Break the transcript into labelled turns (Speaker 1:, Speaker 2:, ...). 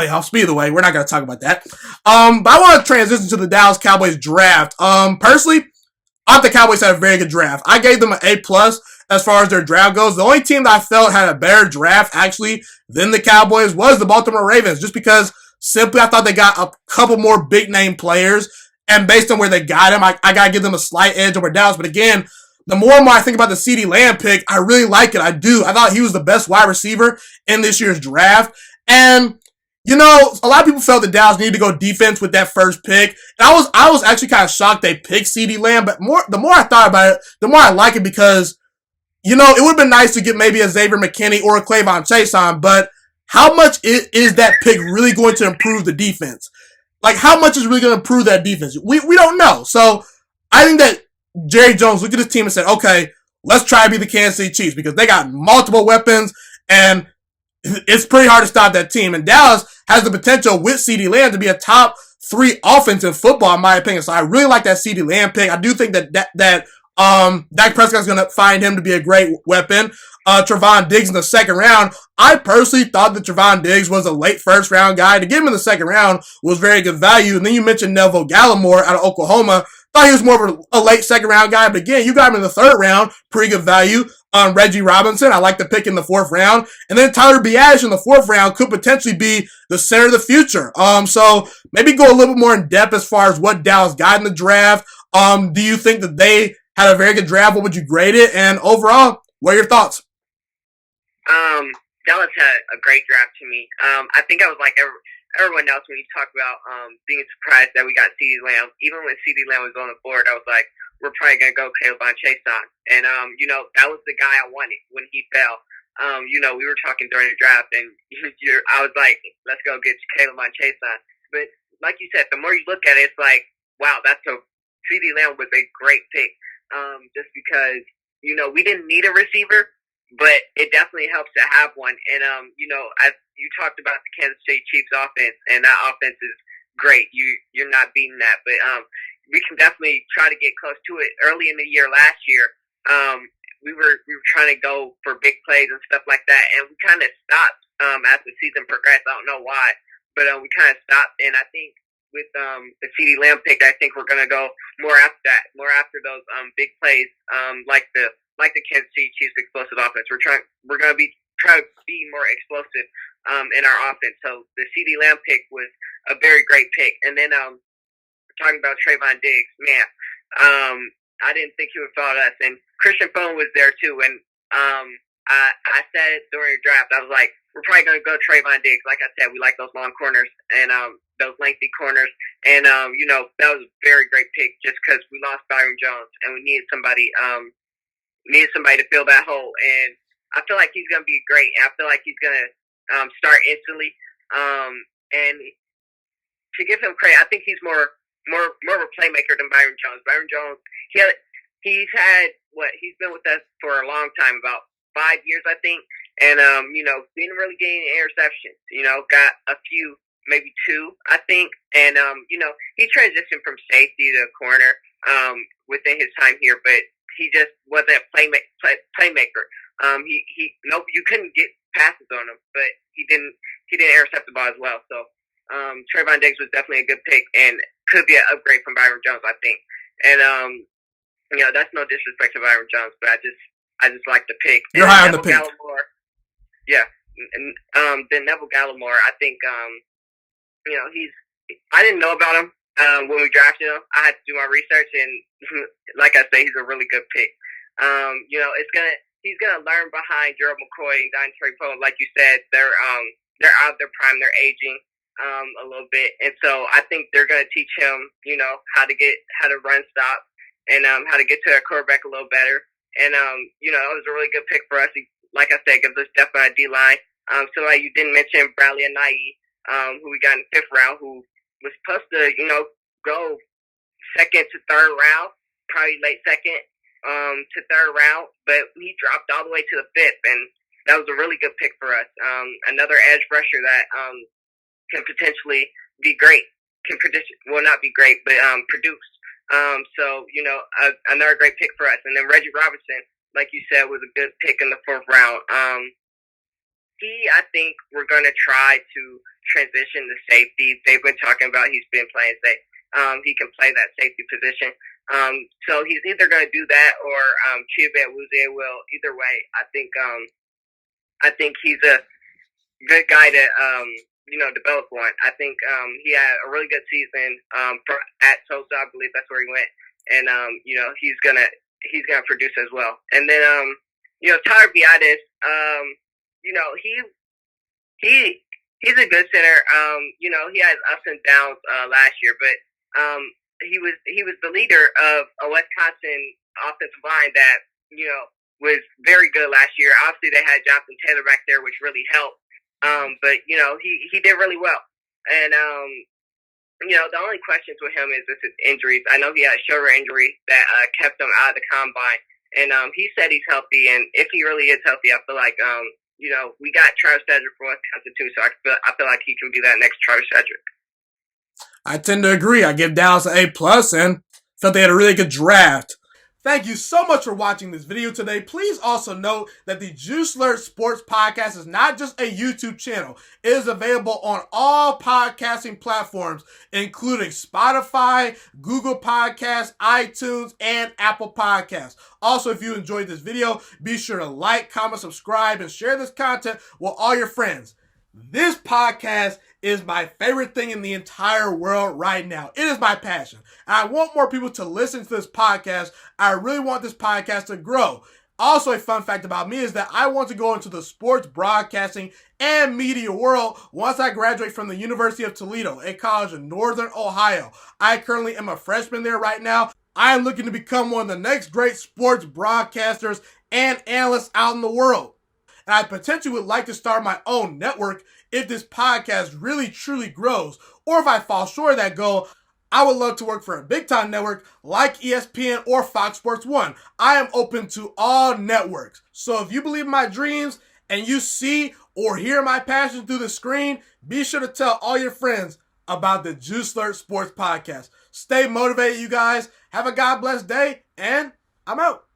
Speaker 1: playoffs. But either way, we're not going to talk about that. But I want to transition to the Dallas Cowboys draft. Personally, I thought the Cowboys had a very good draft. I gave them an A+ as far as their draft goes. The only team that I felt had a better draft, actually, than the Cowboys was the Baltimore Ravens, just because simply I thought they got a couple more big-name players, and based on where they got them, I got to give them a slight edge over Dallas. But again, the more and more I think about the Ceedee Lamb pick, I really like it. I do. I thought he was the best wide receiver in this year's draft. And, you know, a lot of people felt that Dallas needed to go defense with that first pick. And I was actually kind of shocked they picked Ceedee Lamb, but the more I thought about it, the more I like it because, you know, it would have been nice to get maybe a Xavier McKinney or a Clavon Chason, but how much is that pick really going to improve the defense? Like, how much is really going to improve that defense? We don't know. So, I think that Jerry Jones looked at his team and said, okay, let's try to be the Kansas City Chiefs because they got multiple weapons and it's pretty hard to stop that team. And Dallas has the potential with Ceedee Lamb to be a top 3 offense in football, in my opinion. So I really like that Ceedee Lamb pick. I do think that Dak Prescott's going to find him to be a great weapon. Trevon Diggs in the second round. I personally thought that Trevon Diggs was a late first round guy. To get him in the second round was very good value. And then you mentioned Neville Gallimore out of Oklahoma. Thought he was more of a late second round guy, but again, you got him in the third round, pretty good value. Reggie Robinson, I like the pick in the fourth round. And then Tyler Biadasz in the fourth round could potentially be the center of the future. So maybe go a little bit more in depth as far as what Dallas got in the draft. Do you think that they had a very good draft? What would you grade it? And overall, what are your thoughts?
Speaker 2: Dallas had a great draft to me. I think I was like everyone else when you talk about being surprised that we got Ceedee Lamb. Even when Ceedee Lamb was on the board, I was like, we're probably going to go Cowboys Chason. And, you know, that was the guy I wanted when he fell. You know, we were talking during the draft, and I was like, let's go get Cowboys Chason. But like you said, the more you look at it, it's like, wow, Ceedee Lamb was a great pick. Just because, you know, we didn't need a receiver, but it definitely helps to have one. And, you know, you talked about the Kansas City Chiefs offense, and that offense is great. You're not beating that. But we can definitely try to get close to it. Early in the year last year, we were trying to go for big plays and stuff like that, and we kind of stopped as the season progressed. I don't know why, but we kind of stopped. And I think with the Ceedee Lamb pick, I think we're going to go more after that, more after those big plays like the Kansas City Chiefs explosive offense. We're going to try to be more explosive in our offense. So the Ceedee Lamb pick was a very great pick. And then talking about Trevon Diggs, man, I didn't think he would fall to us. And Christian Phone was there too. And I said it during the draft. I was like, we're probably going to go Trevon Diggs. Like I said, we like those long corners and those lengthy corners. And, you know, that was a very great pick just because we lost Byron Jones and we needed somebody to fill that hole. And I feel like he's going to be great. I feel like he's going to start instantly. And to give him credit, I think he's more of a playmaker than Byron Jones. Byron Jones, he's been with us for a long time, about 5 years, I think. And, you know, didn't really get any interceptions. You know, got a few, maybe 2, I think. And, you know, he transitioned from safety to corner within his time here, but he just wasn't a playmaker. You couldn't get passes on him, but he didn't intercept the ball as well. So Trevon Diggs was definitely a good pick and could be an upgrade from Byron Jones, I think. And you know, that's no disrespect to Byron Jones, but I just like the pick.
Speaker 1: You're high on the pick.
Speaker 2: Yeah. And then Neville Gallimore, I think you know, I didn't know about him when we drafted him. I had to do my research, and like I say, he's a really good pick. You know, he's gonna learn behind Gerald McCoy and Dontre Poe. Like you said, they're out of their prime, they're aging a little bit, and so I think they're gonna teach him, you know, how to run stop and how to get to their quarterback a little better. And you know, it was a really good pick for us. Like I said, gives us depth on our D line. So you didn't mention Bradley Anayi, who we got in the 5th round, who was supposed to, you know, go 2nd to 3rd round, probably late 2nd to 3rd round, but he dropped all the way to the 5th, and that was a really good pick for us. Another edge rusher that can potentially be great, not be great, but produce. So, you know, another great pick for us. And then Reggie Robinson, like you said, was a good pick in the 4th round. I think we're going to try to transition to safety. They've been talking about he's been playing he can play that safety position. So he's either going to do that or Chiba Wuzie will. Either way, I think he's a good guy to develop one. I think he had a really good season at Tulsa. I believe that's where he went, and he's gonna produce as well. And then Tyler Biadasz, he's a good center. He had ups and downs last year, but he was the leader of a Wisconsin offensive line that was very good last year. Obviously, they had Jonathan Taylor back there, which really helped. But he did really well. And the only questions with him is his injuries. I know he had a shoulder injury that kept him out of the combine, and he said he's healthy. And if he really is healthy, I feel like we got Travis Cedric from Wisconsin too, so I feel like he can be that next Travis Cedric.
Speaker 1: I tend to agree. I give Dallas an A+, and felt they had a really good draft. Thank you so much for watching this video today. Please also note that the Juice Alert Sports Podcast is not just a YouTube channel. It is available on all podcasting platforms, including Spotify, Google Podcasts, iTunes, and Apple Podcasts. Also, if you enjoyed this video, be sure to like, comment, subscribe, and share this content with all your friends. This podcast is my favorite thing in the entire world right now. It is my passion. And I want more people to listen to this podcast. I really want this podcast to grow. Also, a fun fact about me is that I want to go into the sports broadcasting and media world once I graduate from the University of Toledo, a college in Northern Ohio. I currently am a freshman there right now. I am looking to become one of the next great sports broadcasters and analysts out in the world. And I potentially would like to start my own network if this podcast really truly grows. Or if I fall short of that goal, I would love to work for a big time network like ESPN or Fox Sports 1. I am open to all networks. So if you believe in my dreams and you see or hear my passion through the screen, be sure to tell all your friends about the Juice Alert Sports Podcast. Stay motivated, you guys. Have a God bless day, and I'm out.